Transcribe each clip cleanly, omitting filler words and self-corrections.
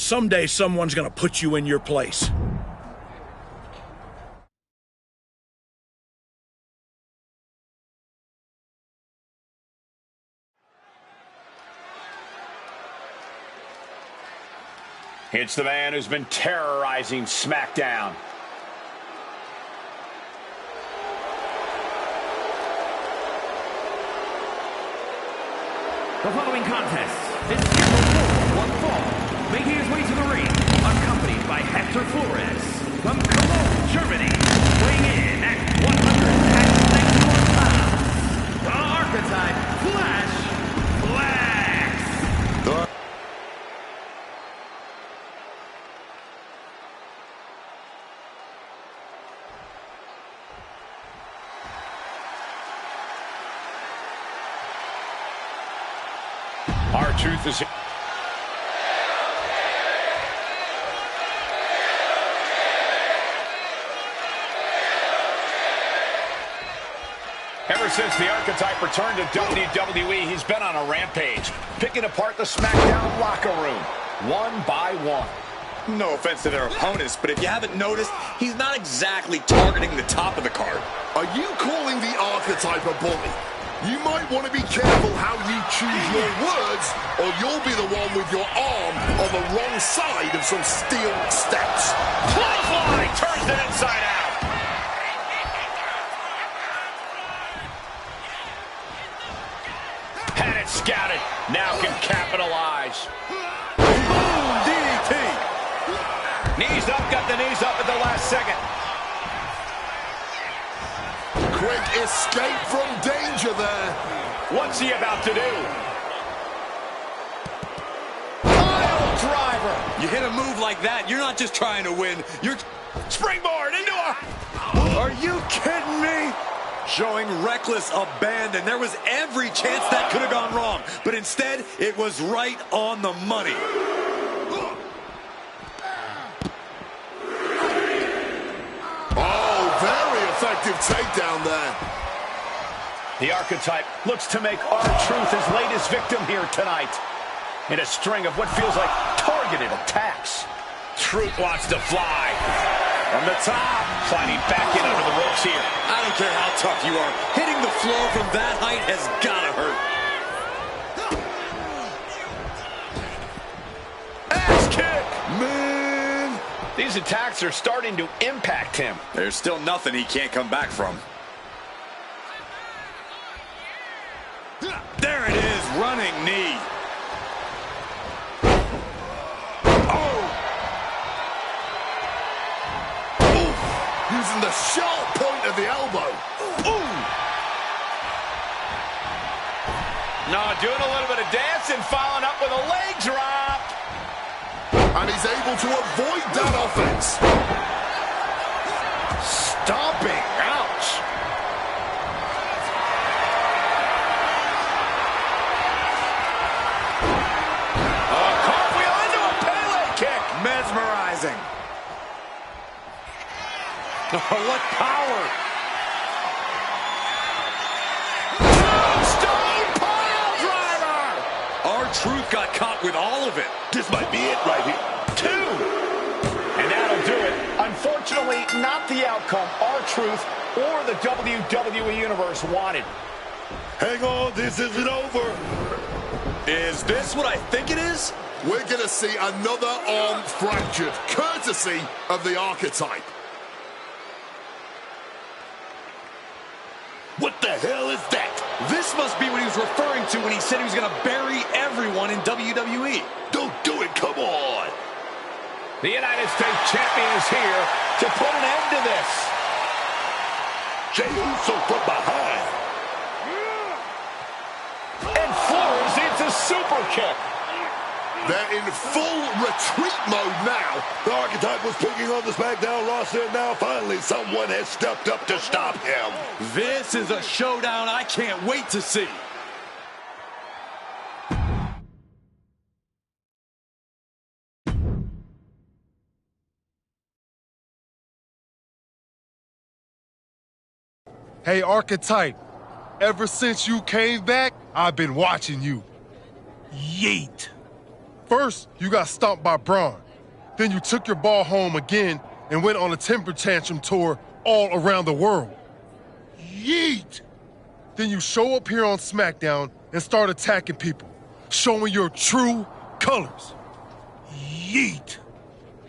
someday someone's gonna put you in your place. It's the man who's been terrorizing SmackDown. The following contest is scheduled for one fall, making his way to the ring, accompanied by Hector Flores from Cologne, Germany, weighing in at 191 pounds. The Archetype Flash Flax. R-Truth is here. Ever since the Archetype returned to WWE, he's been on a rampage, picking apart the SmackDown locker room, one by one. No offense to their opponents, but if you haven't noticed, he's not exactly targeting the top of the card. Are you calling the Archetype a bully? You might want to be careful how you choose your words, or you'll be the one with your arm on the wrong side of some steel steps. Clothesline turns it inside out. Had it scouted. Now can capitalize. Boom! DDT! Knees up, got the knees up at the last second. Quick escape from danger there. What's he about to do? Pile driver. You hit a move like that, you're not just trying to win, you're... Springboard into a... Are you kidding me? Showing reckless abandon. There was every chance that could have gone wrong, but instead, it was right on the money. Effective takedown there. The Archetype looks to make R-Truth his latest victim here tonight in a string of what feels like targeted attacks. Truth wants to fly from the top, sliding back in under the ropes here. I don't care how tough you are, hitting the floor from that height has gotta hurt. Ass kick! Man! These attacks are starting to impact him. There's still nothing he can't come back from. There it is, running knee. Oh! Ooh. Using the sharp point of the elbow. Ooh! No, doing a little bit of dancing, following up with a leg drop. And he's able to avoid that offense. Stomping. Ouch. A cartwheel into a Pele kick. Mesmerizing. Oh, what power. Stone pile driver. R-Truth got caught with all of it. This might be it right here. 2. And that'll do it. Unfortunately, not the outcome R-Truth or the WWE Universe wanted. Hang on, this isn't over. Is this what I think it is? We're going to see another arm fractured, courtesy of the Archetype. What the hell is that? This must be what he was referring to when he said he was going to bury everyone in WWE. Don't do it, come on. The United States Champion is here to put an end to this. Jey Uso from behind. And Flores hits a super kick. They're in full retreat mode now. The Archetype was picking on the SmackDown roster, and now finally someone has stepped up to stop him. This is a showdown I can't wait to see. Hey, Archetype, ever since you came back, I've been watching you. Yeet. First, you got stomped by Braun. Then you took your ball home again and went on a temper tantrum tour all around the world. Yeet! Then you show up here on SmackDown and start attacking people, showing your true colors. Yeet!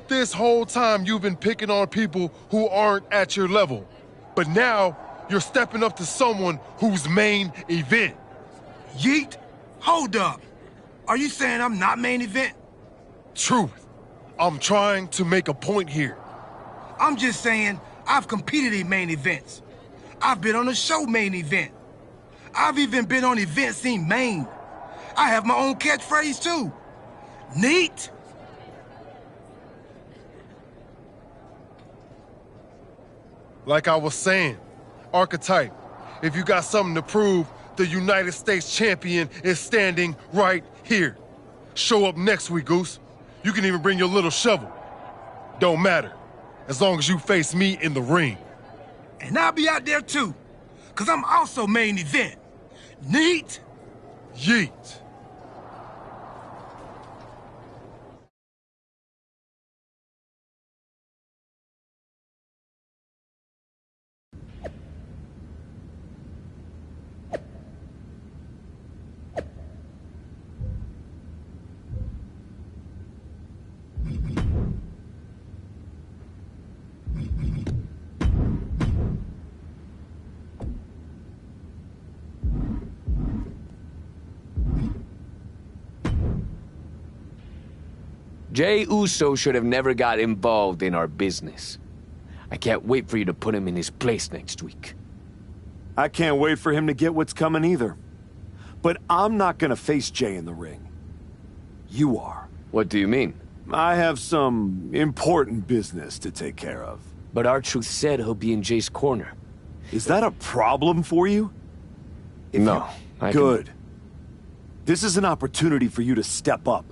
This whole time you've been picking on people who aren't at your level, but now you're stepping up to someone who's main event. Yeet? Hold up. Are you saying I'm not main event? Truth. I'm trying to make a point here. I'm just saying I've competed in main events. I've been on a show main event. I've even been on events in Maine. I have my own catchphrase too. Neat? Like I was saying, Archetype, if you got something to prove, the United States champion is standing right here. Show up next week, Goose. You can even bring your little shovel. Don't matter, as long as you face me in the ring. And I'll be out there too, because I'm also main event. Neat? Yeet. Jey Uso should have never got involved in our business. I can't wait for you to put him in his place next week. I can't wait for him to get what's coming either. But I'm not gonna face Jey in the ring. You are. What do you mean? I have some important business to take care of. But R-Truth said he'll be in Jey's corner. Is that a problem for you? No. Good. This is an opportunity for you to step up.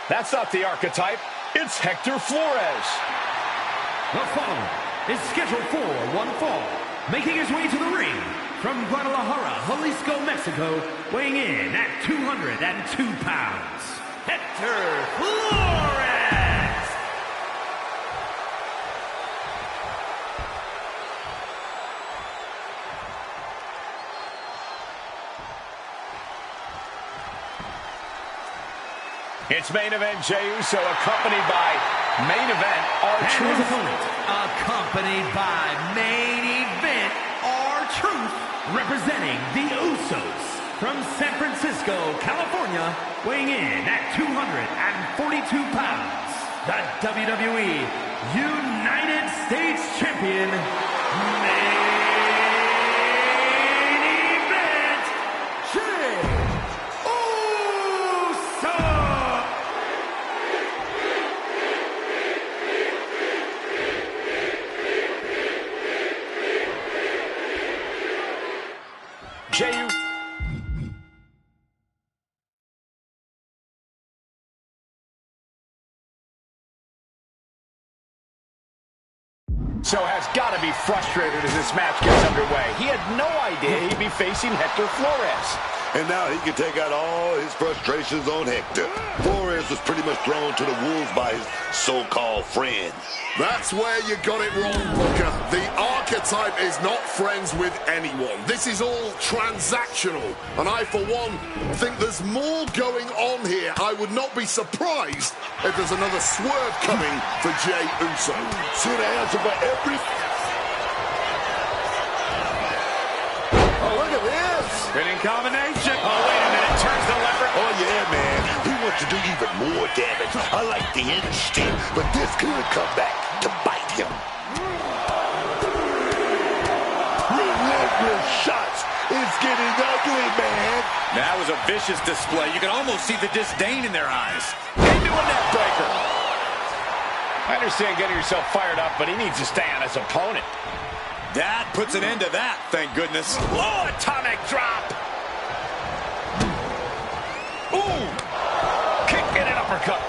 That's not the Archetype. It's Hector Flores. The following is scheduled for one fall. Making his way to the ring from Guadalajara, Jalisco, Mexico, weighing in at 202 pounds, Hector Flores! It's main event Jey Uso, accompanied by main event R-Truth. And his opponent, accompanied by main event R-Truth, representing the Usos from San Francisco, California, weighing in at 242 pounds, the WWE United States Champion, main event Jey Uso! Jey Uso has got to be frustrated as this match gets underway. He had no idea he'd be facing Hector Flores. And now he can take out all his frustrations on Hector. Flores was pretty much thrown to the wolves by his so-called friends. That's where you got it wrong, Booker. The Archetype is not friends with anyone. This is all transactional. And I, for one, think there's more going on here. I would not be surprised if there's another swerve coming for Jey Uso. See the answer for every... Oh, look at this! Spinning combination. Oh, wait a minute. Turns the lever. Oh, yeah, man. He wants to do even more damage. I like the instinct, but this could come back to bite him. Relentless shots. It's getting ugly, man. That was a vicious display. You can almost see the disdain in their eyes. Into a neck breaker. I understand getting yourself fired up, but he needs to stay on his opponent. That puts an end to that, thank goodness. Oh, atomic drop. Ooh. Kick and an uppercut.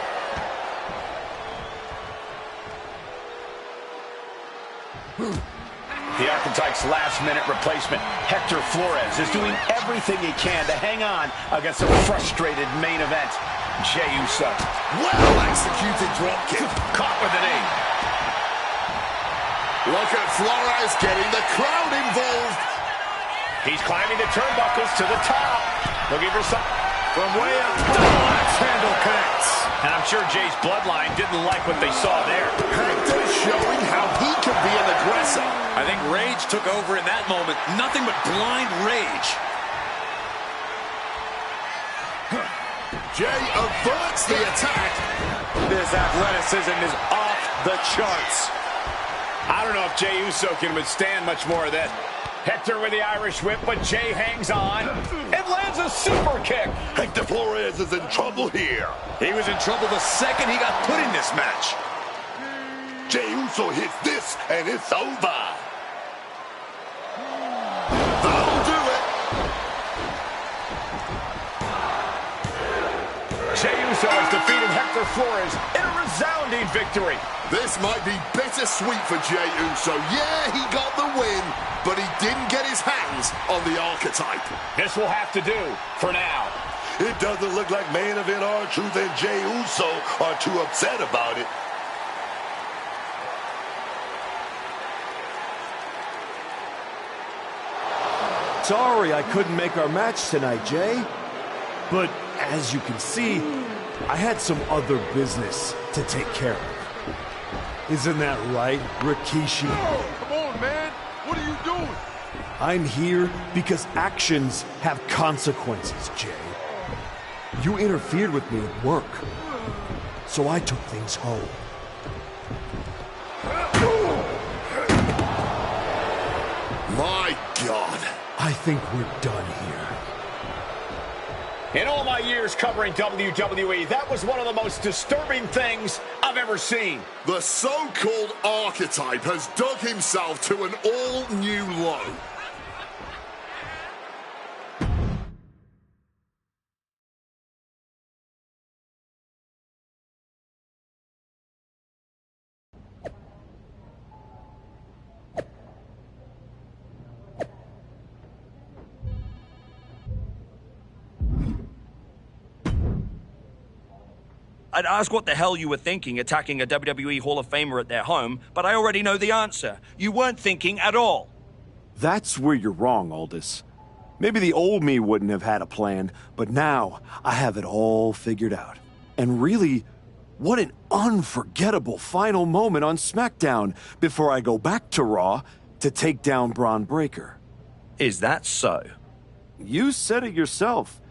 The Archetype's last-minute replacement, Hector Flores, is doing everything he can to hang on against a frustrated main event. Jey Uso. Well-executed dropkick. Caught with an knee. Look at Flores getting the crowd involved. He's climbing the turnbuckles to the top. Looking for some... From way up, double axe handle connects. And I'm sure Jay's bloodline didn't like what they saw there. Hector showing how he can be an aggressor. I think rage took over in that moment. Nothing but blind rage. Jey averts the attack. This athleticism is off the charts. I don't know if Jey Uso can withstand much more of that. Hector with the Irish whip, but Jey hangs on and lands a super kick. Hector Flores is in trouble here. He was in trouble the second he got put in this match. Jey Uso hits this, and it's over. That'll do it. Jey Uso has defeated Hector Flores in a resounding victory. This might be bittersweet for Jey Uso. Yeah, he got the win, but he didn't get his hands on the Archetype. This will have to do for now. It doesn't look like main event R-Truth and Jey Uso are too upset about it. Sorry I couldn't make our match tonight, Jey. But as you can see, I had some other business to take care of. Isn't that right, Rikishi? Oh, come on, man. What are you doing? I'm here because actions have consequences, Jey. You interfered with me at work, so I took things home. My God. I think we're done here. In all my years covering WWE, that was one of the most disturbing things I've ever seen. The so-called Archetype has dug himself to an all-new low. I'd ask what the hell you were thinking attacking a WWE Hall of Famer at their home, but I already know the answer. You weren't thinking at all. That's where you're wrong, Aldous. Maybe the old me wouldn't have had a plan, but now I have it all figured out. And really, what an unforgettable final moment on SmackDown before I go back to Raw to take down Bron Breakker. Is that so? You said it yourself.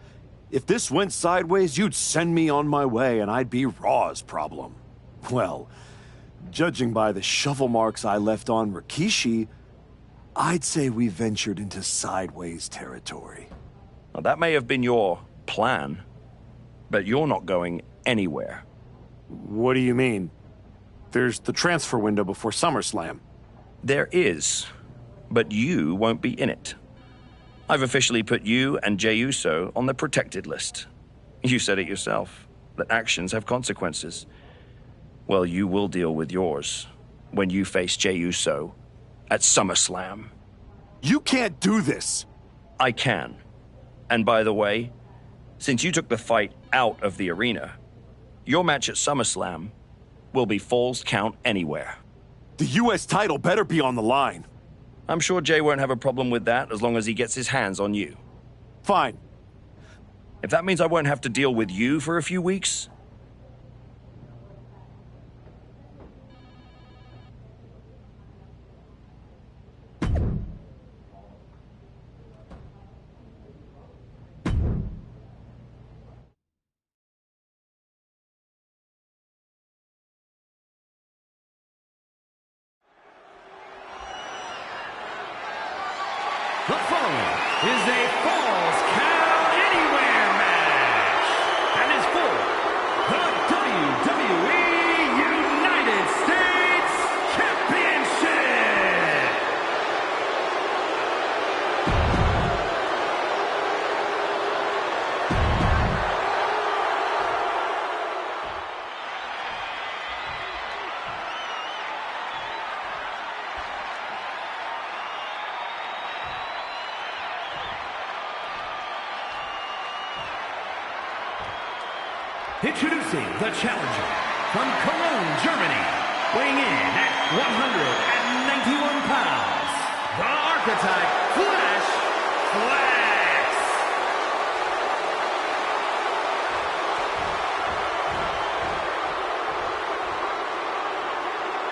If this went sideways, you'd send me on my way and I'd be Raw's problem. Well, judging by the shovel marks I left on Rikishi, I'd say we ventured into sideways territory. Well, that may have been your plan, but you're not going anywhere. What do you mean? There's the transfer window before SummerSlam. There is, but you won't be in it. I've officially put you and Jey Uso on the protected list. You said it yourself, that actions have consequences. Well, you will deal with yours when you face Jey Uso at SummerSlam. You can't do this! I can. And by the way, since you took the fight out of the arena, your match at SummerSlam will be Falls Count Anywhere. The U.S. title better be on the line. I'm sure Jey won't have a problem with that as long as he gets his hands on you. Fine. If that means I won't have to deal with you for a few weeks... The following is a Falls Count Anywhere match and is for the WWE United Introducing the challenger from Cologne, Germany, weighing in at 191 pounds, the Archetype Flash Flex.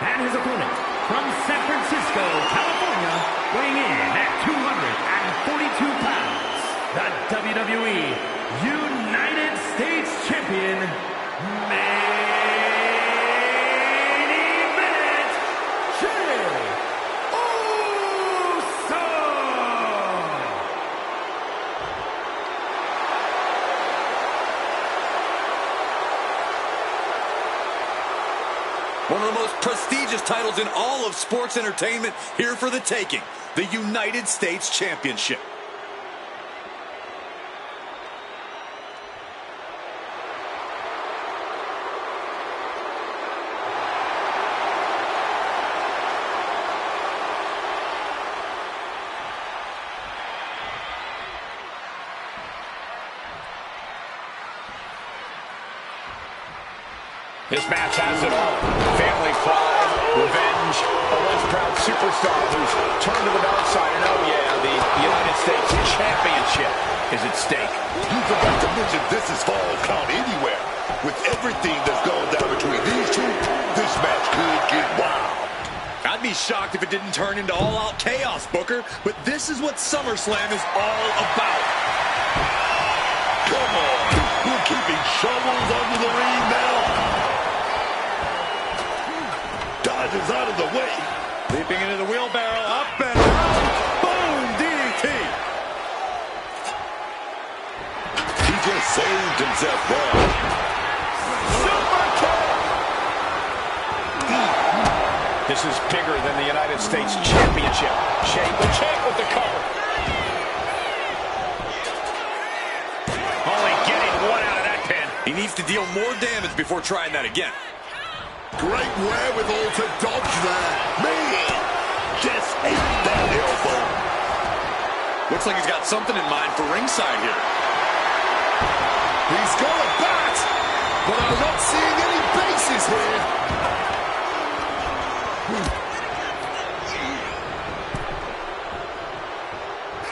And his opponent from San Francisco, California, weighing in at 242 pounds, the WWE United States Champion, Main Event, Jey Uso! One of the most prestigious titles in all of sports entertainment, here for the taking, the United States Championship. This match has it all. Family pride, revenge, a once proud superstar who's turned to the dark side. And oh yeah, the United States Championship is at stake. You forgot to mention this is Fall Count Anywhere. With everything that's gone down between these two, this match could get wild. I'd be shocked if it didn't turn into all-out chaos, Booker, but this is what SummerSlam is all about. Come on, we're keeping shovels under the ring now. Dodges out of the way. Leaping into the wheelbarrow, up and around. Boom, DDT. He just saved himself there. Super kick. This is bigger than the United States Championship. Jey the champ with the cover. Only getting one out of that pin. He needs to deal more damage before trying that again. Great wherewithal to dodge there. Man, just ate that elbow. Looks like he's got something in mind for ringside here. He's got a bat, but I'm not seeing any bases here.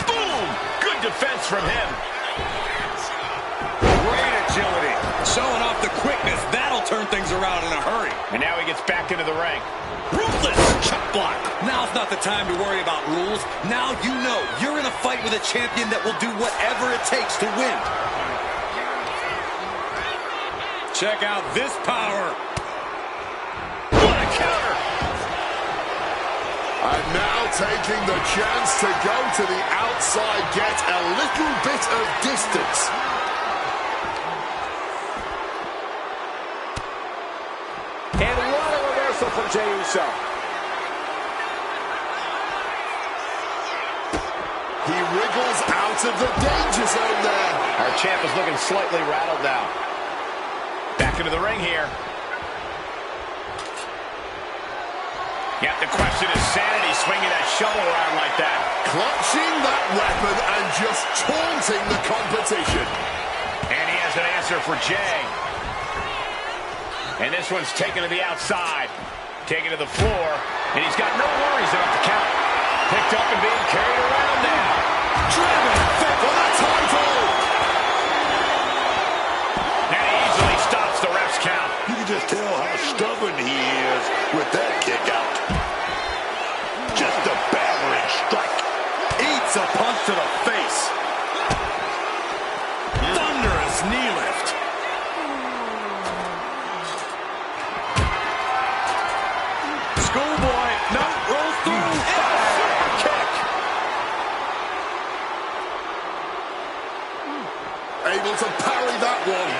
Boom! Good defense from him. Great agility. Showing off the quickness. That'll turn things around in a hurry. And now he gets back into the ring. Ruthless chop block. Now's not the time to worry about rules. Now you know you're in a fight with a champion that will do whatever it takes to win. Check out this power. What a counter! And now taking the chance to go to the outside, get a little bit of distance. And what a reversal from Jey Uso. He wriggles out of the danger zone there. Our champ is looking slightly rattled now. Back into the ring here. Yep, the question is sanity swinging that shovel around like that. Clutching that weapon and just taunting the competition. And he has an answer for Jey. And this one's taken to the outside. Taken to the floor. And he's got no worries about the count. Picked up and being carried around now. Driven fit for the title. And he easily stops the ref's count. You can just tell how stubborn he is with that kick out. Just a battering strike. Eats a punch to the face. Thunderous knee lift. Schoolboy, no, rolls through. Super kick. Able to parry that one.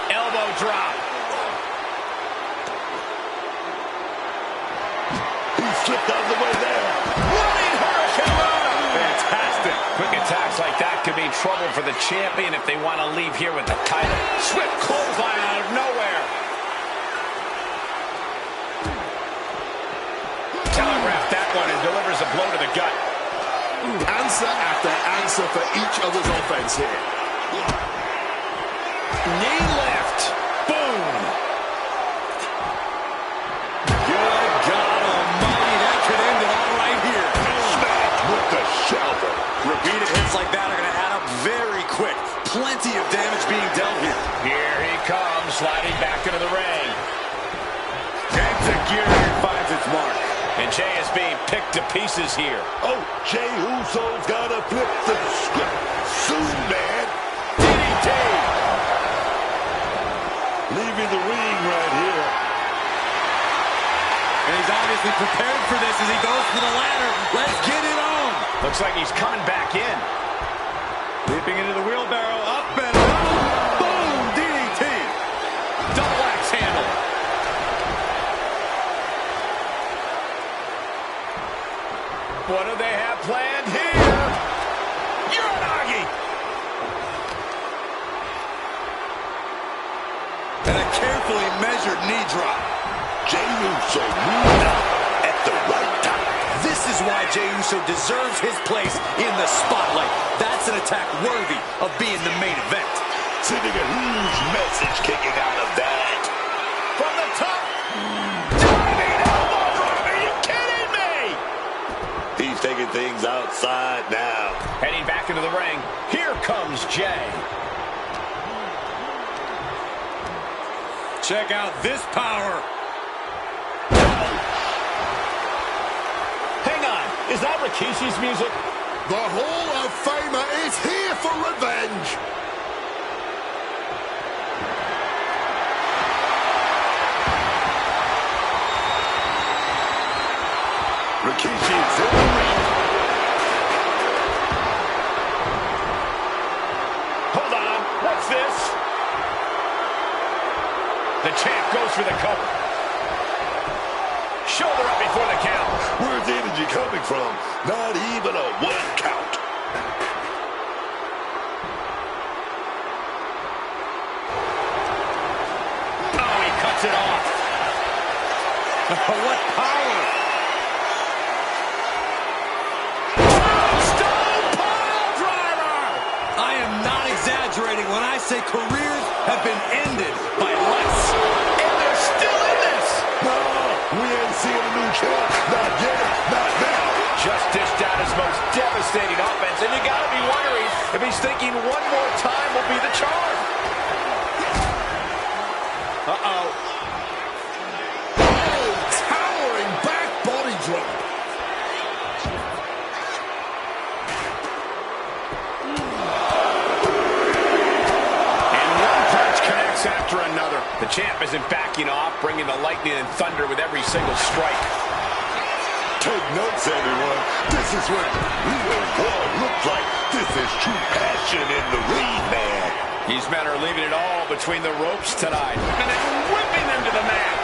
Elbow drop. He slipped out of the way there. Running Hurricane Rana. Fantastic. Quick attacks like that could be trouble for the champion if they want to leave here with the title. Swift clothesline out of nowhere. a blow to the gut. Answer after answer for each other's offense here. Knee lift. Boom. Good God almighty, that could end it all right here. Smack with the shoulder. Repeated hits like that are going to add up very quick. Plenty of damage being dealt here. Here he comes, sliding back into the ring. Enzuigiri finds its mark. And Jay is being picked to pieces here. Oh, Jey Uso's gotta flip the script soon, man. DDT. Leaving the ring right here. And he's obviously prepared for this as he goes for the ladder. Let's get it on. Looks like he's coming back in. Leaping into the wheelbarrow, up and down. Boom, DDT. Double axe handle. What do they have planned here? Uranagi! And a carefully measured knee drop. Jey Uso moved out at the right time. This is why Jey Uso deserves his place in the spotlight. That's an attack worthy of being the main event. Sending a huge message kicking out of that. From the top. Diving elbow drop. Are you kidding me? He's taking things outside now. Heading back into the ring. Here comes Jay. Check out this power. Hang on. Is that Rikishi's music? The Hall of Famer is here for revenge. Rikishi's in the ring. Hold on. What's this? The champ goes for the cover. Shoulder up before the count. Where's the energy coming from? Not even a 1 count. Oh, he cuts it off. What power! Stone pile driver! I am not exaggerating when I say careers have been ended by less. And they're still in this. No, we ain't seeing a new champ. Not yet, not now. Just dished out his most devastating offense, and you gotta be wondering if he's thinking one more time will be the charm. Uh-oh. Oh, towering back body drop. And one punch connects after another. The champ isn't backing off, bringing the lightning and thunder with every single strike. Take notes, everyone. This is what real war looks like. This is true passion in the ring, man. These men are leaving it all between the ropes tonight, and then whipping them to the mat.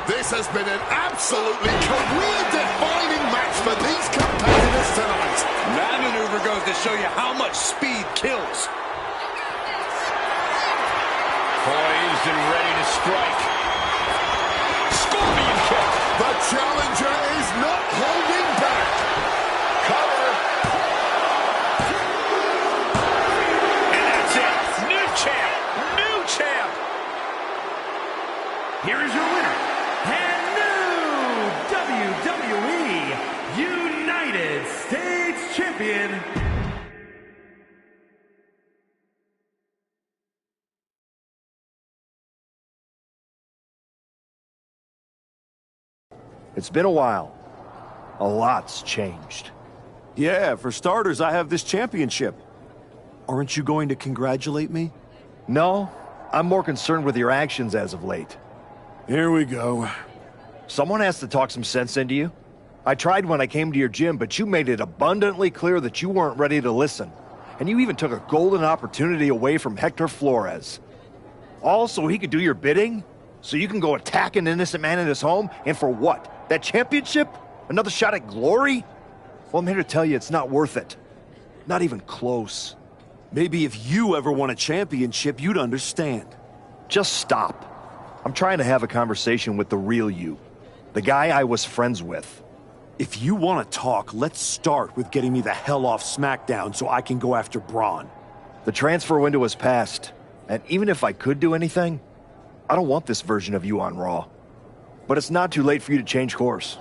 This has been an absolutely career-defining match for these competitors tonight. That maneuver goes to show you how much speed kills. Poised and ready to strike. Scorpion kick. The challenger is not holding back. Cover. And that's it. New champ. New champ. Here is your winner, and new WWE United States Champion, It's been a while. A lot's changed. Yeah, for starters, I have this championship. Aren't you going to congratulate me? No, I'm more concerned with your actions as of late. Here we go. Someone has to talk some sense into you. I tried when I came to your gym, but you made it abundantly clear that you weren't ready to listen. And you even took a golden opportunity away from Hector Flores. All so he could do your bidding? So you can go attack an innocent man in his home? And for what? That championship? Another shot at glory? Well, I'm here to tell you it's not worth it. Not even close. Maybe if you ever won a championship, you'd understand. Just stop. I'm trying to have a conversation with the real you. The guy I was friends with. If you want to talk, let's start with getting me the hell off SmackDown so I can go after Braun. The transfer window has passed, and even if I could do anything, I don't want this version of you on Raw. But it's not too late for you to change course.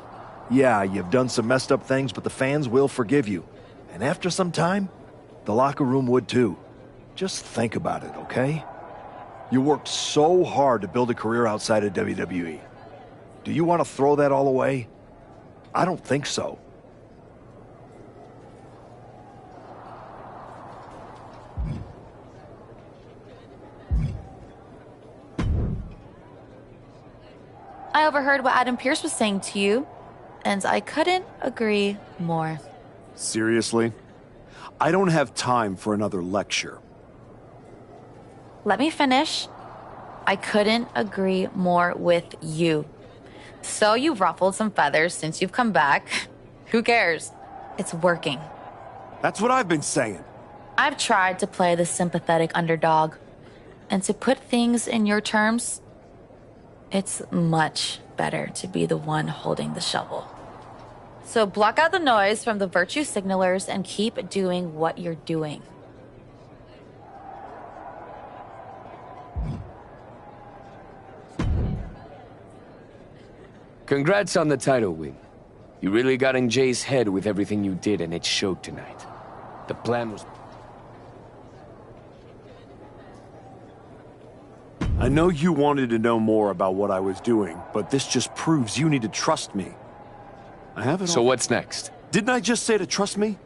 Yeah, you've done some messed up things, but the fans will forgive you. And after some time, the locker room would too. Just think about it, okay? You worked so hard to build a career outside of WWE. Do you want to throw that all away? I don't think so. I overheard what Adam Pearce was saying to you, and I couldn't agree more. Seriously? I don't have time for another lecture. Let me finish. I couldn't agree more with you. So you've ruffled some feathers since you've come back. Who cares? It's working. That's what I've been saying. I've tried to play the sympathetic underdog. And to put things in your terms, it's much better to be the one holding the shovel. So block out the noise from the virtue signalers and keep doing what you're doing. Congrats on the title win. You really got in Jay's head with everything you did, and it showed tonight. The plan was... I know you wanted to know more about what I was doing, but this just proves you need to trust me. I have it all. So what's next? Didn't I just say to trust me?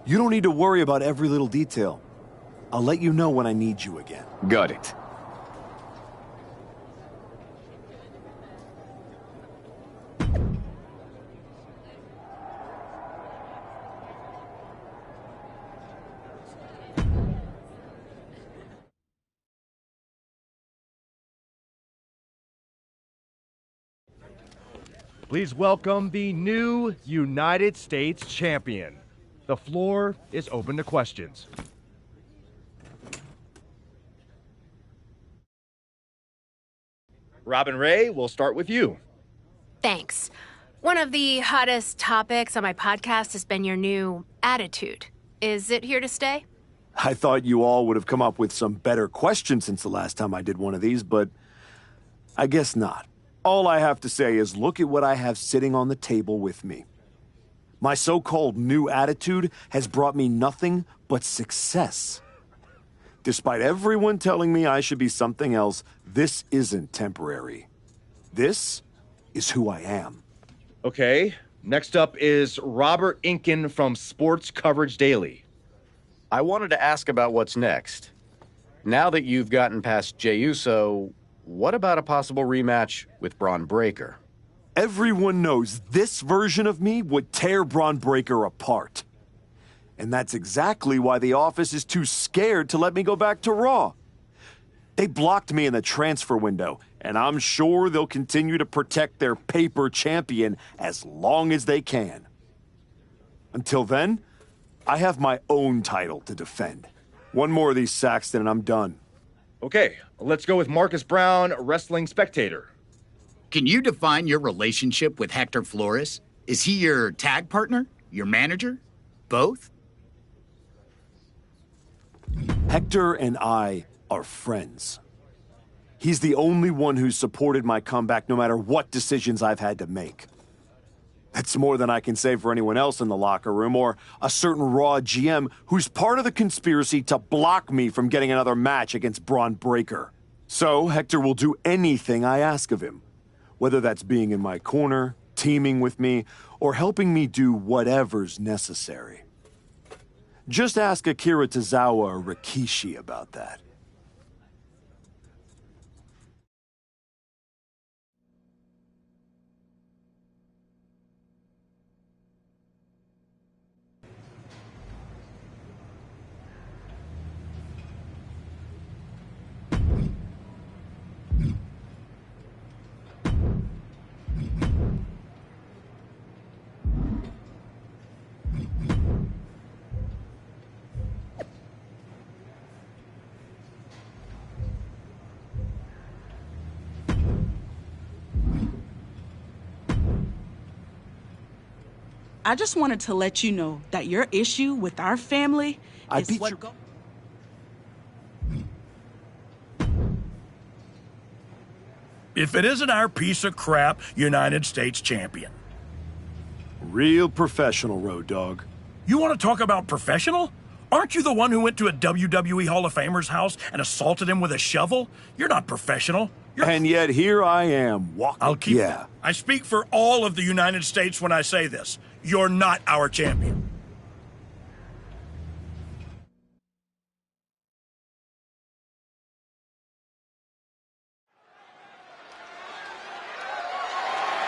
You don't need to worry about every little detail. I'll let you know when I need you again. Got it. Please welcome the new United States Champion. The floor is open to questions. Robin Ray, we'll start with you. Thanks. One of the hottest topics on my podcast has been your new attitude. Is it here to stay? I thought you all would have come up with some better questions since the last time I did one of these, but I guess not. All I have to say is look at what I have sitting on the table with me. My so-called new attitude has brought me nothing but success. Despite everyone telling me I should be something else, this isn't temporary. This is who I am. Okay, next up is Robert Inkin from Sports Coverage Daily. I wanted to ask about what's next. Now that you've gotten past Jey Uso, what about a possible rematch with Braun Breaker? Everyone knows this version of me would tear Braun Breaker apart. And that's exactly why the office is too scared to let me go back to Raw. They blocked me in the transfer window, and I'm sure they'll continue to protect their paper champion as long as they can. Until then, I have my own title to defend. One more of these, Saxton, and I'm done. Okay, let's go with Marcus Brown, Wrestling Spectator. Can you define your relationship with Hector Flores? Is he your tag partner? Your manager? Both? Hector and I are friends. He's the only one who's supported my comeback no matter what decisions I've had to make. That's more than I can say for anyone else in the locker room or a certain Raw GM who's part of the conspiracy to block me from getting another match against Braun Breaker. So Hector will do anything I ask of him, whether that's being in my corner, teaming with me, or helping me do whatever's necessary. Just ask Akira Tozawa or Rikishi about that. I just wanted to let you know that your issue with our family is what... If it isn't our piece of crap United States champion. Real professional, Road Dogg. You want to talk about professional? Aren't you the one who went to a WWE Hall of Famer's house and assaulted him with a shovel? You're not professional. And yet here I am, walking. I'll keep it. I speak for all of the United States when I say this. You're not our champion.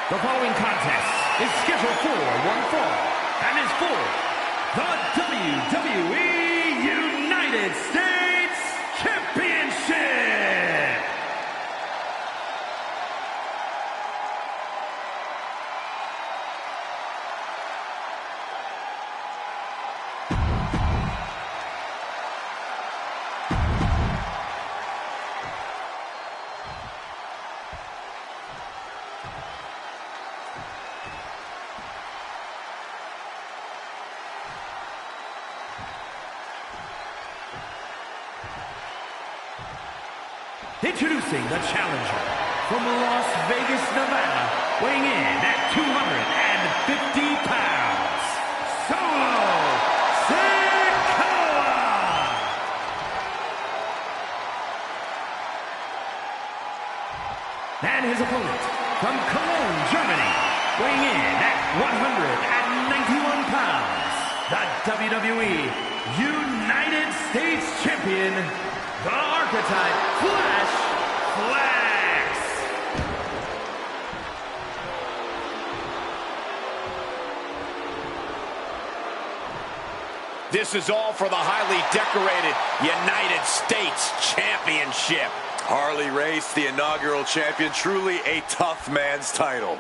The following contest is scheduled for one fall and is for the WWE United States Championship. Introducing the challenger from Las Vegas, Nevada, weighing in at 250 pounds, Solo Sikoa! And his opponent from Cologne, Germany, weighing in at 191 pounds, the WWE United States Champion, the Archetype Flash Flax. This is all for the highly decorated United States Championship. Harley Race, the inaugural champion, truly a tough man's title.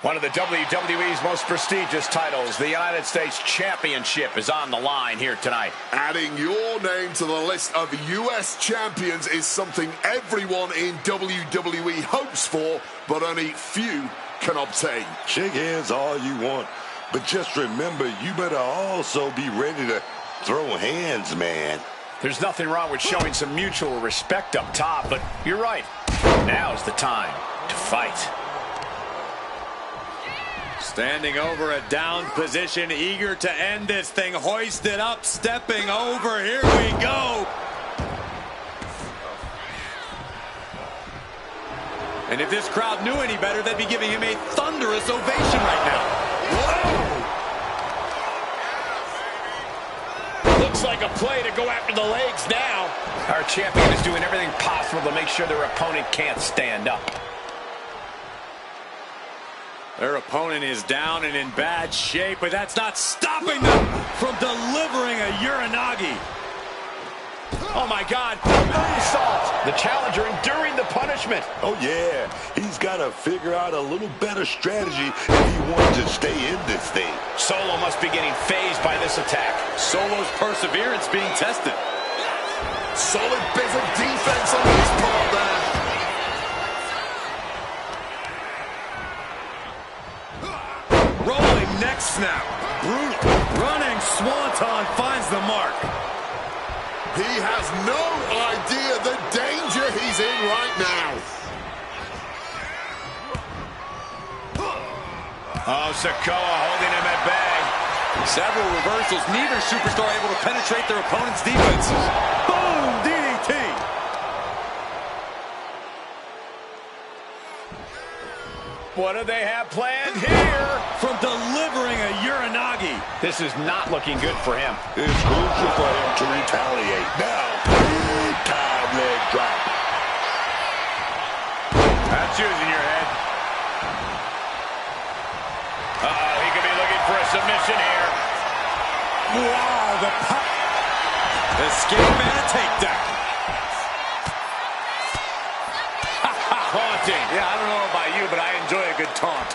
One of the WWE's most prestigious titles, the United States Championship, is on the line here tonight. Adding your name to the list of U.S. champions is something everyone in WWE hopes for, but only few can obtain. Shake hands all you want, but just remember, you better also be ready to throw hands, man. There's nothing wrong with showing some mutual respect up top, but you're right. Now's the time to fight. Standing over a down position, eager to end this thing. Hoisted up, stepping over. Here we go. And if this crowd knew any better, they'd be giving him a thunderous ovation right now. Whoa! Looks like a play to go after the legs now. Our champion is doing everything possible to make sure their opponent can't stand up. Their opponent is down and in bad shape, but that's not stopping them from delivering a Uranagi. Oh, my God. Moonsault. The challenger enduring the punishment. Oh, yeah. He's got to figure out a little better strategy if he wants to stay in this thing. Solo must be getting phased by this attack. Solo's perseverance being tested. Solid bit of defense on his part there. Rolling neck snap. Brutal. Running swanton finds the mark. He has no idea the danger he's in right now. Oh, Sikoa holding him at bay. Several reversals. Neither superstar able to penetrate their opponent's defenses. Boom! DDT. What do they have planned here? From delivering a Uranagi. This is not looking good for him. It's crucial for him to retaliate. Now, big time leg drop. That's using your head. Uh-oh, he could be looking for a submission here. Wow, the pop. Escape and a takedown. Taunting. Yeah, I don't know about you, but I enjoy a good taunt.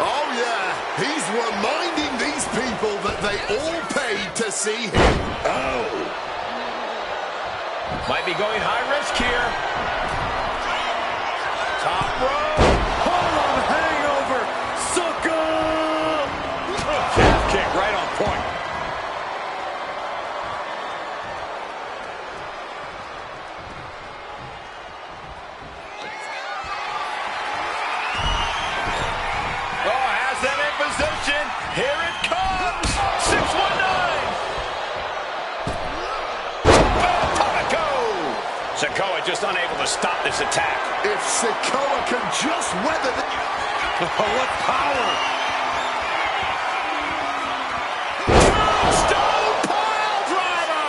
Oh, yeah. He's reminding these people that they all paid to see him. Oh. Might be going high risk here. Top rope. Harlem hangover. Sucker! Calf kick right on point. Oh, has them in position. Here it comes. 619. Atomico. Sikoa just unable to stop this attack. If Sikoa can just weather the... What power! Tombstone pile driver!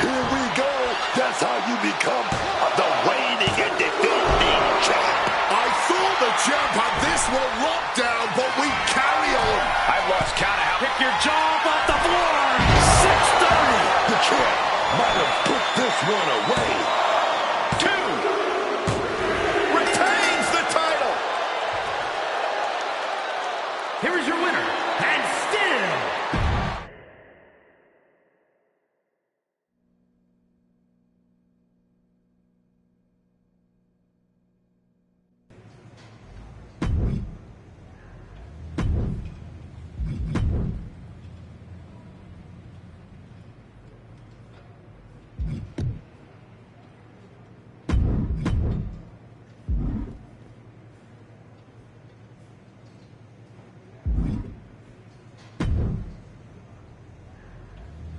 Here we go. That's how you become the reigning and defending champ. I thought the champ had this one locked down, but we carry on. I've lost count of how... Pick your jaw up off the floor. 630. The champ might have put this one away. 2 retains the title. Here is your winner, and still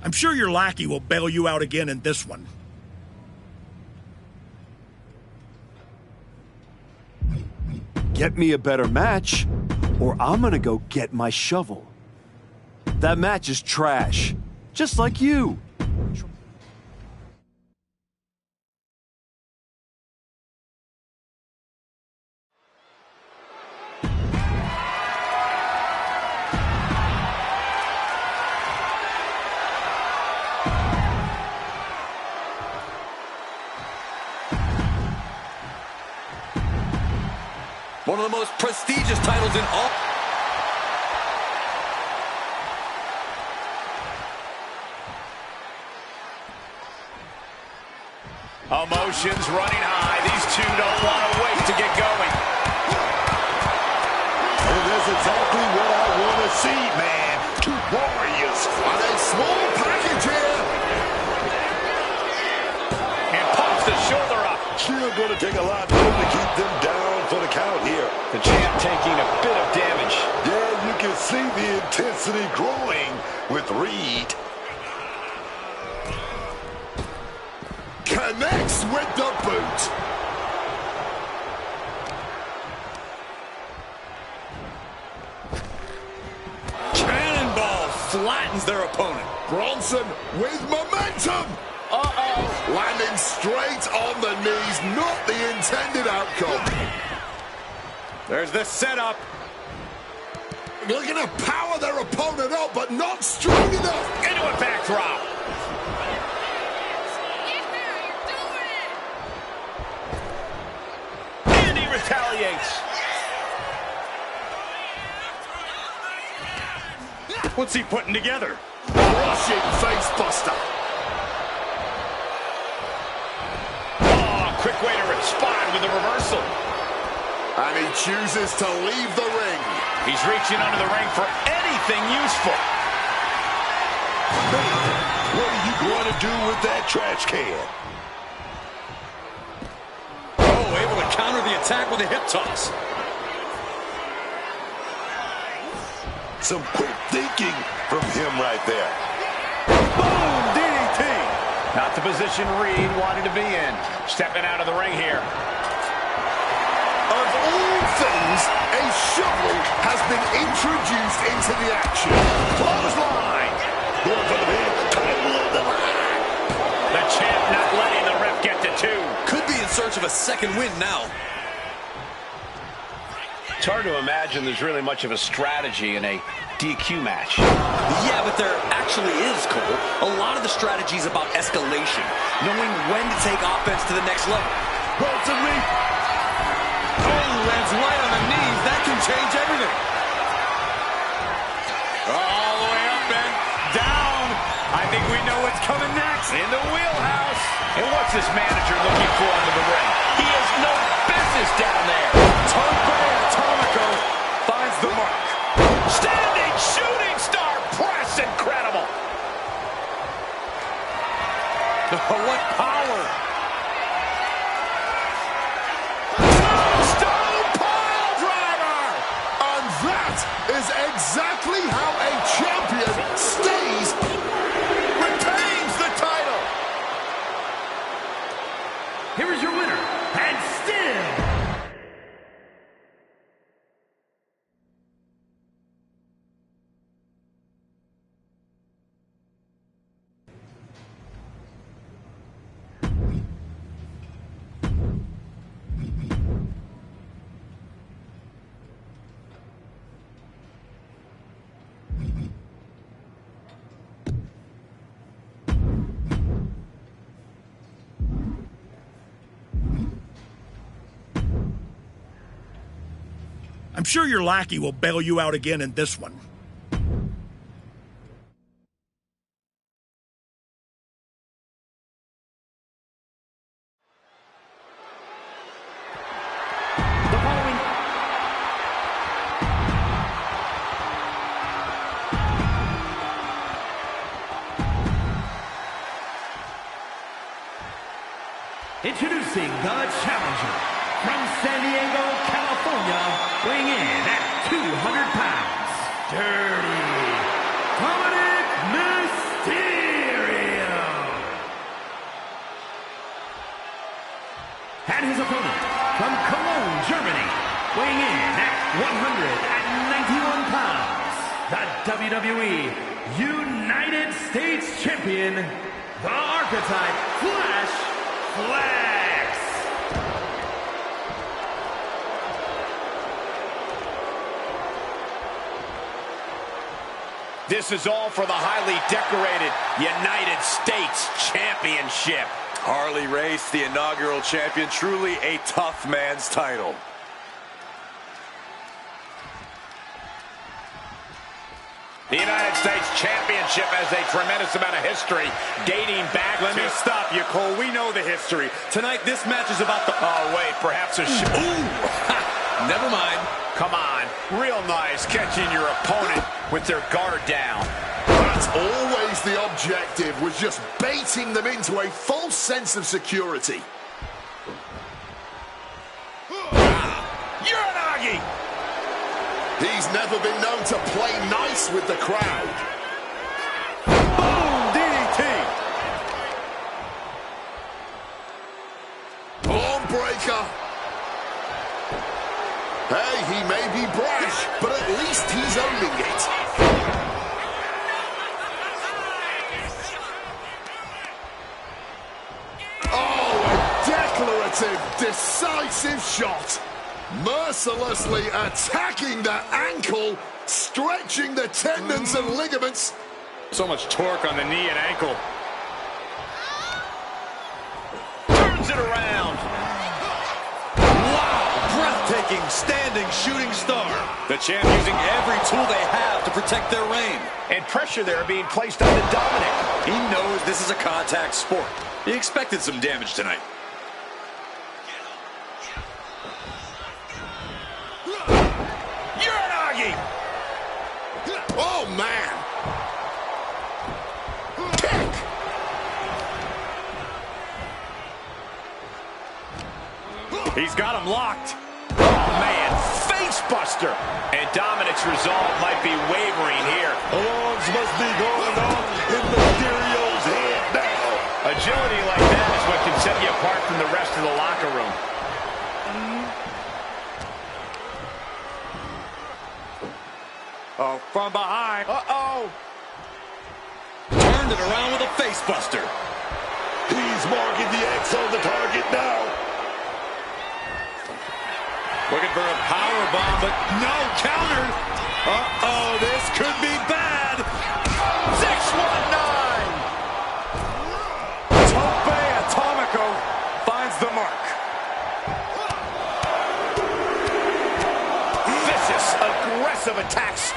I'm sure your lackey will bail you out again in this one. Get me a better match, or I'm gonna go get my shovel. That match is trash, just like you. One of the most prestigious titles in all... Emotions running high. These two don't want to wait to get going. And that's exactly what I want to see, man. Two warriors on a small package here. And pops the shoulder up. Still going to take a lot more to keep them down for the count here. The champ taking a bit of damage. Yeah, you can see the intensity growing with Reed. Connects with the boot. Cannonball flattens their opponent. Bronson with momentum. Uh-oh. Landing straight on the knees, not the intended outcome. There's the setup. Looking to power their opponent up, but not strong enough. Into a backdrop. And he retaliates. What's he putting together? Rushing face buster. Oh, quick way to respond with a reversal. And he chooses to leave the ring. He's reaching under the ring for anything useful. What are you going to do with that trash can? Oh, able to counter the attack with a hip toss. Some quick thinking from him right there. Boom! DDT. Not the position Reed wanted to be in. Stepping out of the ring here. Of all things, a shovel has been introduced into the action. Clothesline. Going for the man, title on the line. The champ not letting the ref get to 2. Could be in search of a second win now. It's hard to imagine there's really much of a strategy in a DQ match. Yeah, but there actually is, Cole. A lot of the strategy is about escalation, knowing when to take offense to the next level. Bronson Reed. Oh, lands right on the knees. That can change everything. All the way up and down. I think we know what what's coming next. In the wheelhouse. And what's this manager looking for under the ring? He has no business down there. Tope Atomico finds the mark. Standing shooting star press. Incredible. What power. Tombstone pile driver. And that is exactly how a champion stays, retains the title. Here is your winner, and still I'm sure your lackey will bail you out again in this one. Introducing the challenger from San Diego, California, weighing in at 200 pounds, Dirty Dominic Mysterio. And his opponent from Cologne, Germany, weighing in at 191 pounds, the WWE United States Champion, the Archetype Flex. This is all for the highly decorated United States Championship. Harley Race, the inaugural champion, truly a tough man's title. The United States Championship has a tremendous amount of history dating back Let me stop you, Cole. We know the history. Tonight, this match is about the... Oh, wait, perhaps a... Ooh! Never mind. Come on. Real nice catching your opponent with their guard down. That's always the objective, was just baiting them into a false sense of security. Uranagi! He's never been known to play nice with the crowd. Boom! DDT! Arm breaker. Hey, he may be brash, but at least he's owning it. Oh, a declarative, decisive shot. Mercilessly attacking the ankle, stretching the tendons and ligaments. So much torque on the knee and ankle. Turns it around. Wow, breathtaking standing shooting star. The champ using every tool they have to protect their reign. And pressure there being placed on the Dominic. He knows this is a contact sport. He expected some damage tonight. Uranagi! Oh, man. Kick. He's got him locked. Oh, man. Face buster. And Dominic's resolve might be wavering here. Alarms must be going on in Mysterio's head now. Agility like that is what can set you apart from the rest of the locker room. Oh, from behind. Uh-oh. Turned it around with a face buster. He's marking the X on the target now. Looking for a power bomb, but no counter. Uh-oh, this could be bad. 619! Tope Atomico finds the mark. Vicious, aggressive attacks.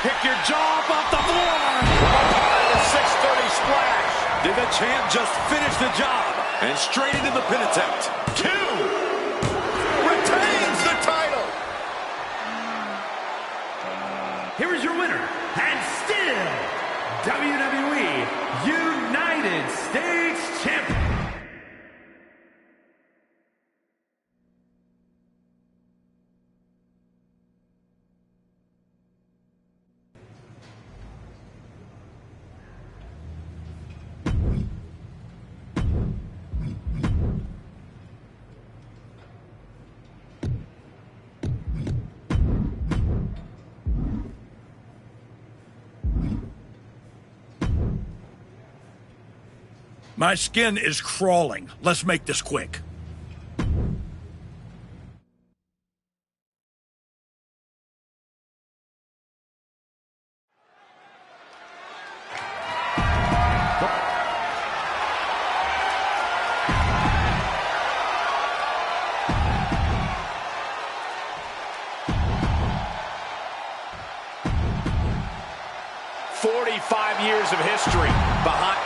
Pick your jaw up off the floor. 630 splash. Did the champ just finish the job? And straight into the pin attempt. 2. Retains the title. Here is your winner, and still WWE United States Champion. My skin is crawling. Let's make this quick. Years of history behind.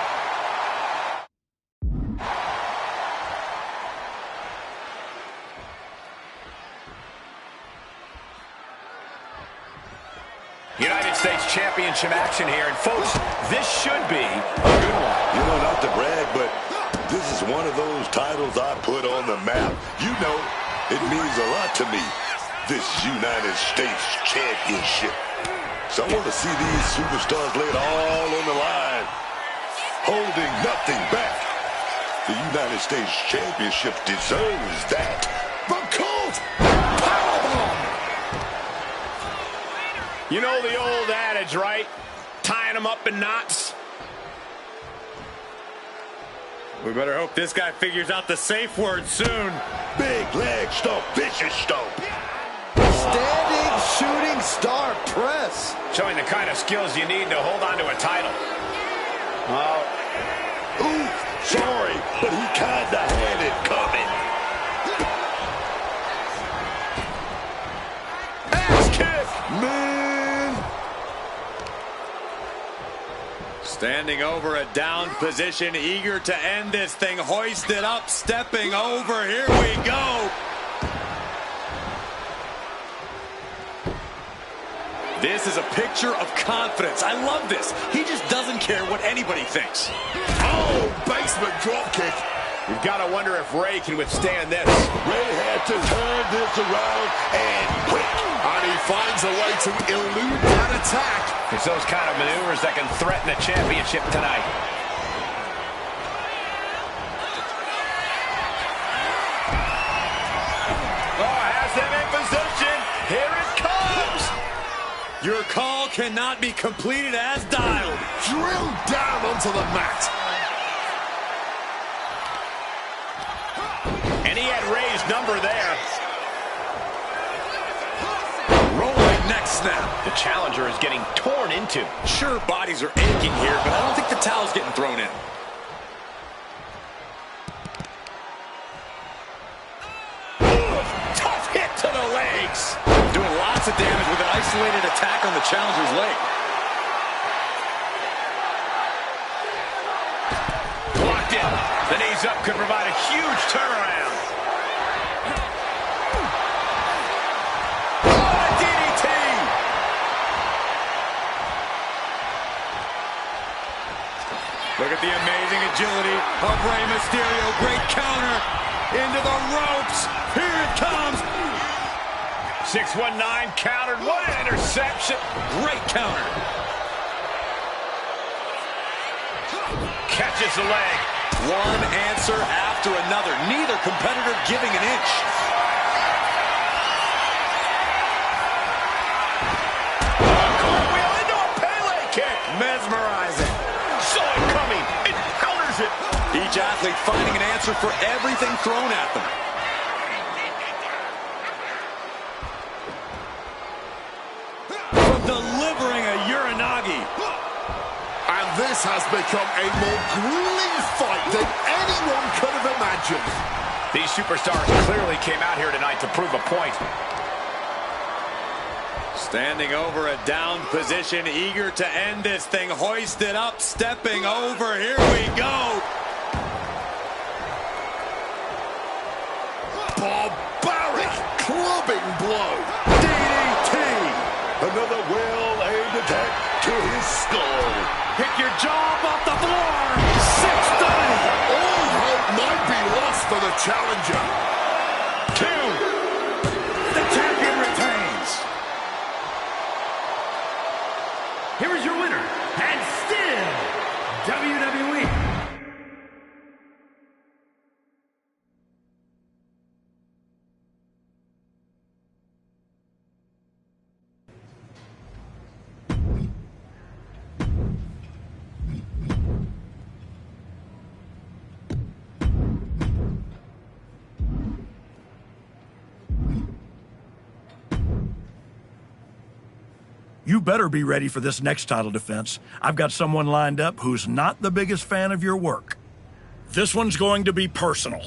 United States Championship action here, and folks, this should be a good one. You know, not to brag, but this is one of those titles I put on the map. You know, it means a lot to me, this United States Championship. So I want to see these superstars lay it all on the line, holding nothing back. The United States Championship deserves that. The Colt Powerbomb! You know the old adage, right? Tying them up in knots. We better hope this guy figures out the safe word soon. Big leg stomp, vicious stomp. Standing shooting star press. Showing the kind of skills you need to hold on to a title. Ooh, sorry, but he kinda had it coming. Ass kick! Man! Standing over a down position, eager to end this thing. Hoisted up, stepping over. Here we go. This is a picture of confidence. I love this. He just doesn't care what anybody thinks. Oh, basement drop kick. You've got to wonder if Ray can withstand this. Ray had to turn this around and quick. And he finds a way to elude that attack. It's those kind of maneuvers that can threaten a championship tonight. Oh, has them in position. Here it comes. Your call cannot be completed as dialed. Drill down onto the mat. And he had Ray's number there. Rolling neck snap. The challenger is getting torn into. Sure, bodies are aching here, but I don't think the towel's getting thrown in. Tough hit to the legs. Doing lots of damage with an isolated attack on the challenger's leg. Blocked in. The knees up could provide a huge turnaround. Oh, a DDT! Look at the amazing agility of Rey Mysterio. Great counter into the ropes. Here it comes. 619 countered. What an interception. Great counter. Catches the leg. One answer after another. Neither competitor giving an inch. Cartwheel into a Pele kick. Mesmerizing. Saw it coming. It counters it. Each athlete finding an answer for everything thrown at them. Delivering a Uranagi. And this has become a more grueling fight than anyone could have imagined. These superstars clearly came out here tonight to prove a point. Standing over a down position, eager to end this thing. Hoisted up, stepping over. Here we go. Barbaric clubbing blow. DDT. Another well-aimed attack to his skull. Pick your jaw off the floor. 630. All hope might be lost for the challenger. 2. The champion retains. Here is your winner, and still WWE. You better be ready for this next title defense. I've got someone lined up who's not the biggest fan of your work. This one's going to be personal.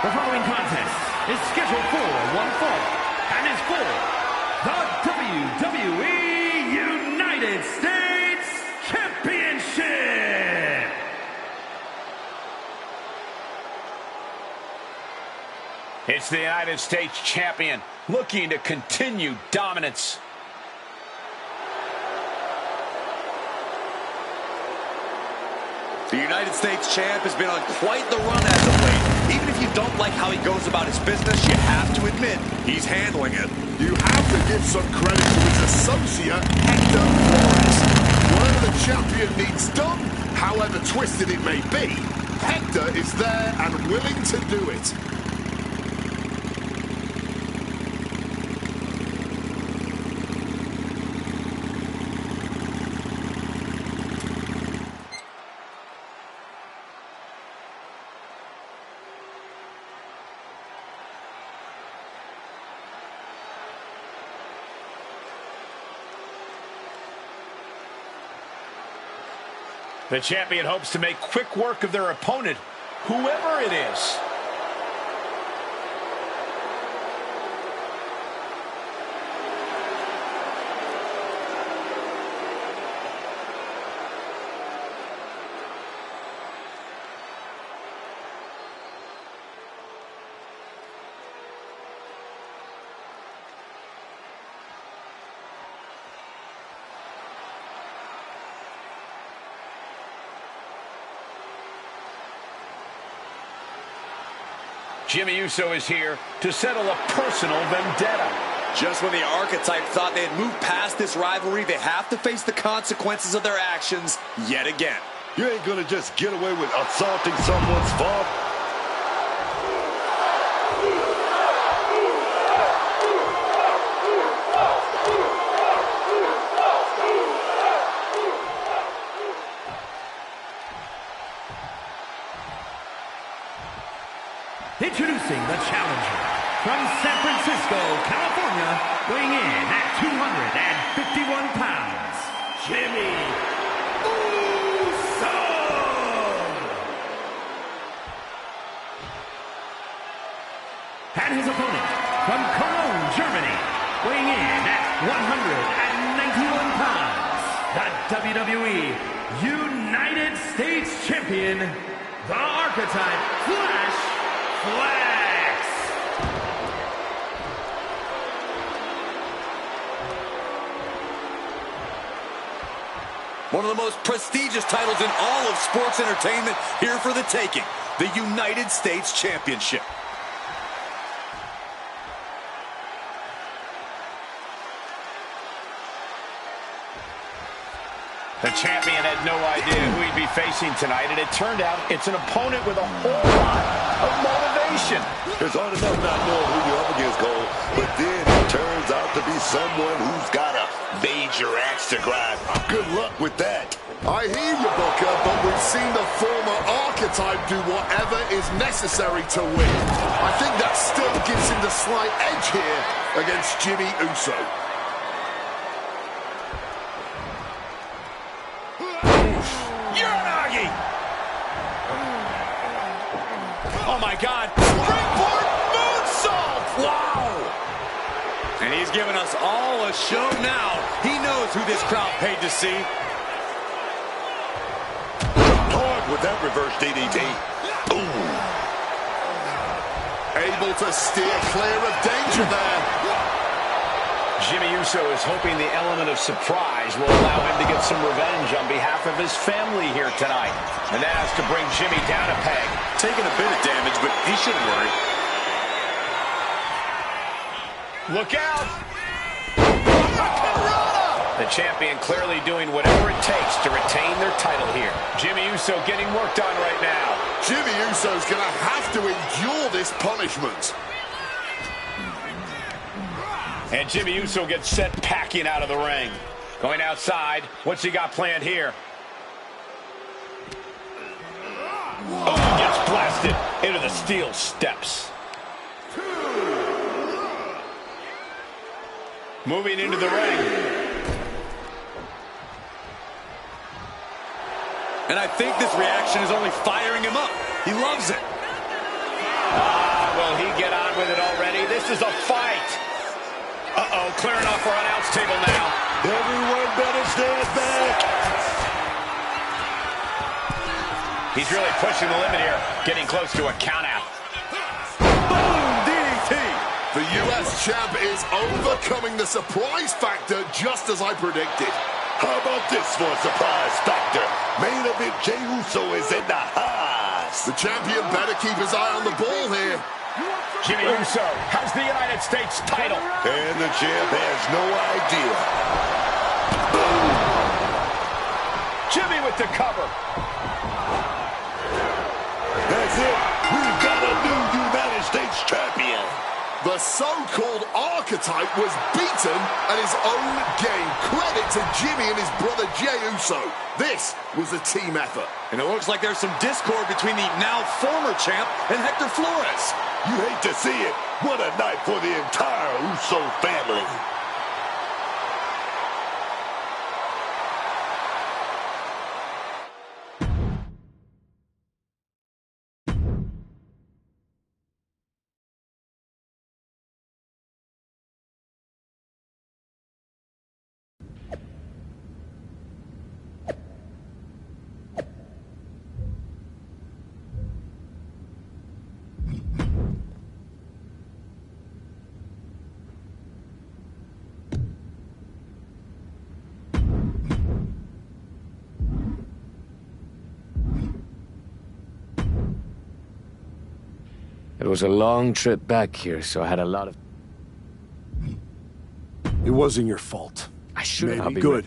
The following contest is scheduled for one fall and is for the WWE United States Championship. It's the United States champion looking to continue dominance. The United States champ has been on quite the run as of late. Even if you don't like how he goes about his business, you have to admit he's handling it. You have to give some credit to his associate, Hector Flores. Whatever the champion needs done, however twisted it may be, Hector is there and willing to do it. The champion hopes to make quick work of their opponent, whoever it is. Jimmy Uso is here to settle a personal vendetta. Just when the Archetype thought they had moved past this rivalry, they have to face the consequences of their actions yet again. You ain't gonna just get away with assaulting someone's father. Introducing the challenger from San Francisco, California, weighing in at 251 pounds, Jimmy Uso! And his opponent from Cologne, Germany, weighing in at 191 pounds, the WWE United States Champion, the Archetype Flash Flex. One of the most prestigious titles in all of sports entertainment here for the taking, the United States Championship. The champion had no idea who he'd be facing tonight, and it turned out it's an opponent with a whole lot of motivation. It's hard enough not knowing who you're up against, Cole, but then it turns out to be someone who's got a major axe to grind. Good luck with that. I hear you, Booker, but we've seen the former Archetype do whatever is necessary to win. I think that still gives him the slight edge here against Jimmy Uso. Yeah! giving us all a show now. He knows who this crowd paid to see. Hard with that reverse DDT. Ooh. Able to steer clear of danger there. Jimmy Uso is hoping the element of surprise will allow him to get some revenge on behalf of his family here tonight. And that has to bring Jimmy down a peg. Taking a bit of damage, but he shouldn't worry. Look out! The champion clearly doing whatever it takes to retain their title here. Jimmy Uso getting worked on right now. Jimmy Uso's going to have to endure this punishment. And Jimmy Uso gets set packing out of the ring. Going outside. What's he got planned here? Oh, gets blasted into the steel steps. Moving into the ring. And I think this reaction is only firing him up. He loves it. Will he get on with it already? This is a fight. Uh-oh, clearing off our announce table now. Everyone better stand back. He's really pushing the limit here, getting close to a countout. Boom! DDT. The U.S. champ is overcoming the surprise factor just as I predicted. How about this for a surprise factor? Main event Jey Uso is in the house. The champion better keep his eye on the ball here. Jimmy Uso has the United States title. And the champ has no idea. Boom! Jimmy with the cover. That's it. We've got a new United States champion. The so-called archetype was beaten at his own game. Credit to Jimmy and his brother Jey Uso. This was a team effort. And it looks like there's some discord between the now former champ and Hector Flores. You hate to see it. What a night for the entire Uso family. It was a long trip back here, so I had a lot of... It wasn't your fault. I should have Maybe. been Good.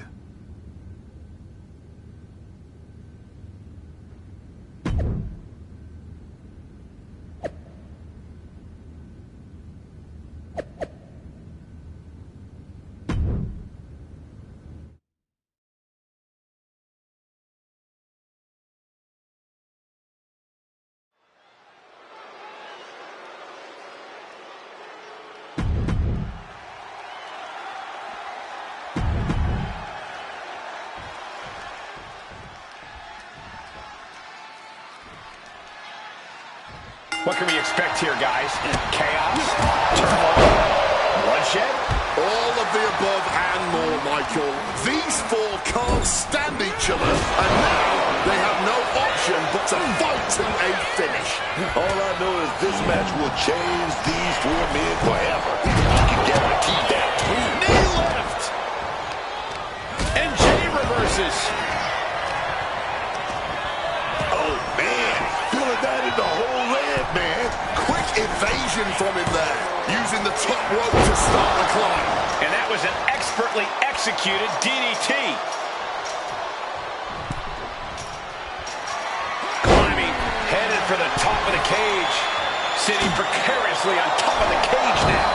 What can we expect here, guys? Chaos? Turmoil? Bloodshed? All of the above and more, Michael. These four can't stand each other, and now they have no option but to fight to a finish. All I know is this match will change these four men forever. I can guarantee that. Knee left! And Jey reverses. Oh, man. Feeling that in the whole leg, man. Quick evasion from him there, using the top rope to start the climb. And that was an expertly executed DDT. Climbing, headed for the top of the cage. Sitting precariously on top of the cage now.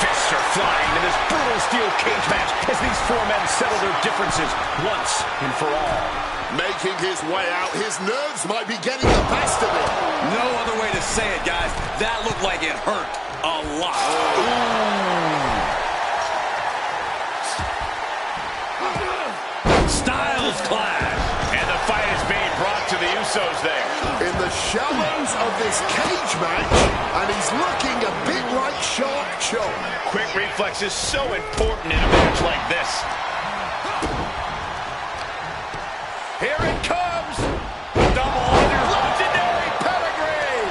Fists are flying in this brutal steel cage match as these four men settle their differences once and for all. Making his way out, his nerves might be getting the best of him. No other way to say it, guys. That looked like it hurt a lot. Styles clash. And the fight is being brought to the Usos there. In the shallows of this cage match, and he's looking a bit like Shark Chop. Quick reflex is so important in a match like this. Here it comes. Double under legendary pedigree.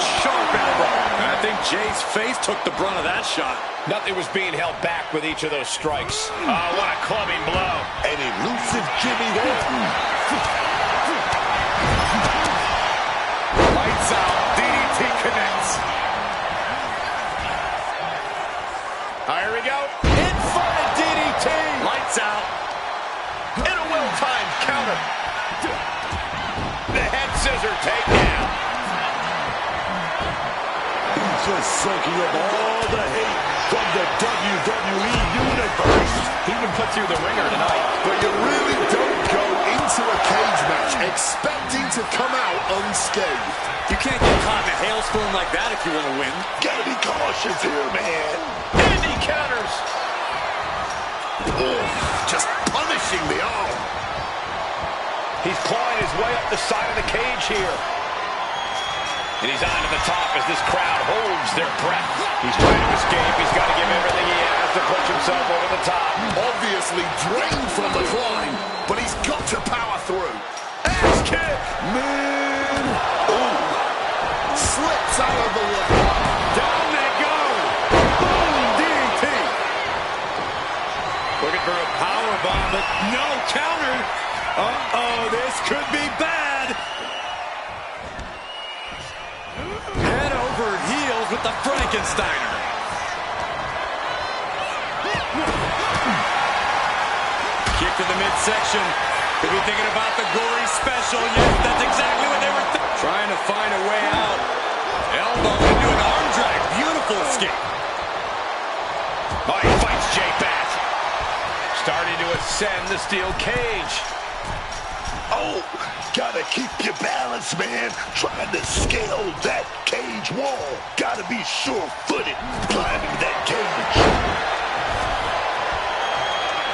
Sharp elbow. I think Jay's face took the brunt of that shot. Nothing was being held back with each of those strikes. Oh, what a clubbing blow. An elusive Jimmy there. Lights out. DDT connects. Here we go. Inverted DDT. Lights out. And a well-timed counter. The head scissor takedown. He's just soaking up all the hate from the WWE Universe. He would put through the ringer tonight. But you really don't go into a cage match expecting to come out unscathed. You can't get caught in a hailstorm like that if you want to win. Gotta be cautious here, man. And he counters. Ugh, just punishing the arm. He's clawing his way up the side of the cage here. And he's on to the top as this crowd holds their breath. He's trying to escape. He's got to give everything he has to push himself over the top. Obviously drained from the climb, but he's got to power through. Axe kick. Man. Ooh. Slips out of the way. Down they go. Boom. DDT. Looking for a power bomb, but no counter. Uh-oh, this could be bad. Head over heels with the Frankensteiner. Kick to the midsection. Could be thinking about the gory special. Yes, that's exactly what they were trying to find a way out. Elbow into an arm drag. Beautiful escape. Oh, he fights Jay back. Starting to ascend the steel cage. Oh, gotta keep your balance, man. Trying to scale that cage wall. Gotta be sure-footed climbing that cage.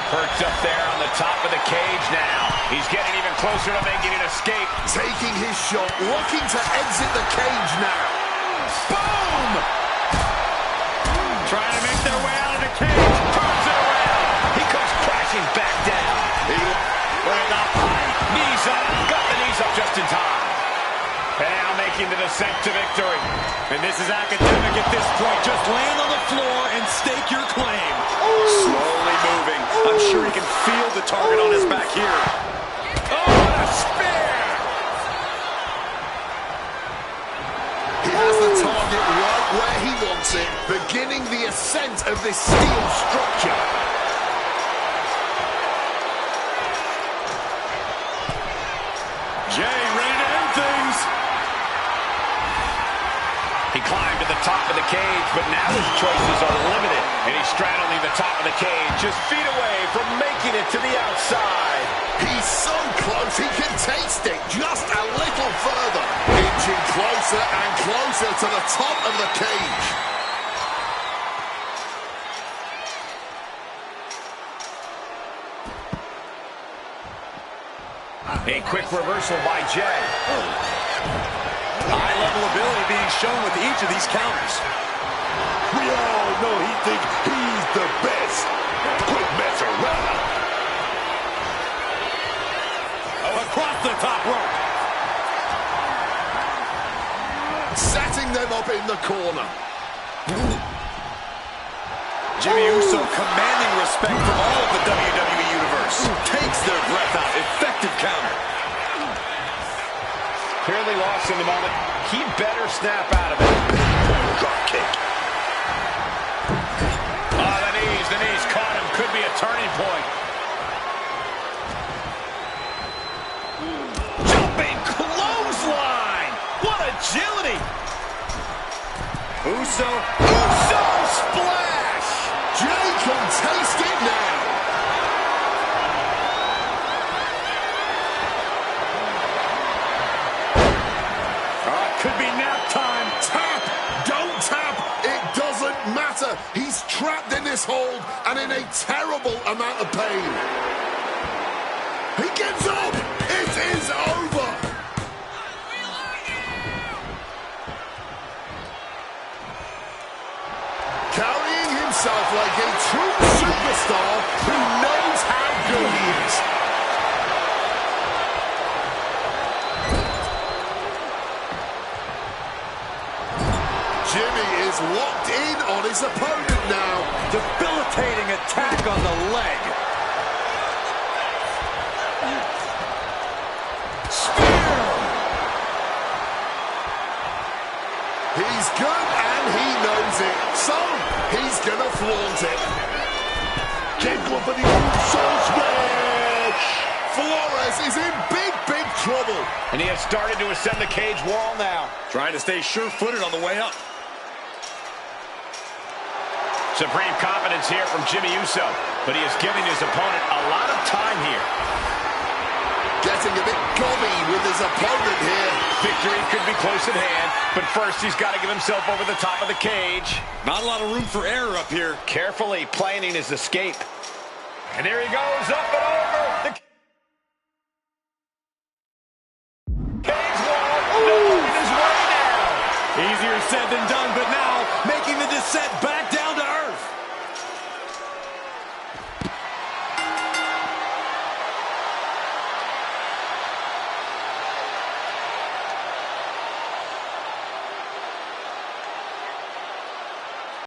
Perched up there on the top of the cage now. He's getting even closer to making an escape. Taking his shot, looking to exit the cage now. Boom! Trying to make their way out of the cage. Turns it around. He comes crashing back down. With a high knees up. Got the knees up just in time. And now making the descent to victory. And this is academic at this point. Just land on the floor and stake your claim. Slowly moving. I'm sure he can feel the target on his back here. Oh, what a spear! He has the target right where he wants it, beginning the ascent of this steel structure. Jay ready to end things. He climbed to the top of the cage, but now his choices are limited. And he's straddling the top of the cage, just feet away from making it to the outside. He's so close, he can taste it just a little further. Inching closer and closer to the top of the cage. A quick reversal by Jay. High-level ability being shown with each of these counters. We all know he thinks he's the best. Quit messing around. Oh, across the top rope. Setting them up in the corner. Jimmy Uso commanding respect from all of the WWE Universe. Takes their breath out. Effective counter. Clearly lost in the moment. He better snap out of it. Drop kick. Oh, the knees caught him. Could be a turning point. Jumping clothesline. What agility. Uso splash. Jay can taste it now. Could be nap time. Tap! Don't tap! It doesn't matter. He's trapped in this hold and in a terrible amount of pain. Stop! It is over! Carrying himself like a true superstar who knows how good he is. Jimmy is locked in on his opponent now. Debilitating attack on the leg. Spear! He's good and he knows it. So, he's gonna flaunt it. Get one for the Usos match! Flores is in big trouble. And he has started to ascend the cage wall now. Trying to stay sure-footed on the way up. Supreme confidence here from Jimmy Uso, but he is giving his opponent a lot of time here. Getting a bit gobby with his opponent here. Victory could be close at hand, but first he's got to get himself over the top of the cage. Not a lot of room for error up here. Carefully planning his escape. And there he goes, up and over. The cage wall, no, in his way now. Easier said than done, but now making the descent back.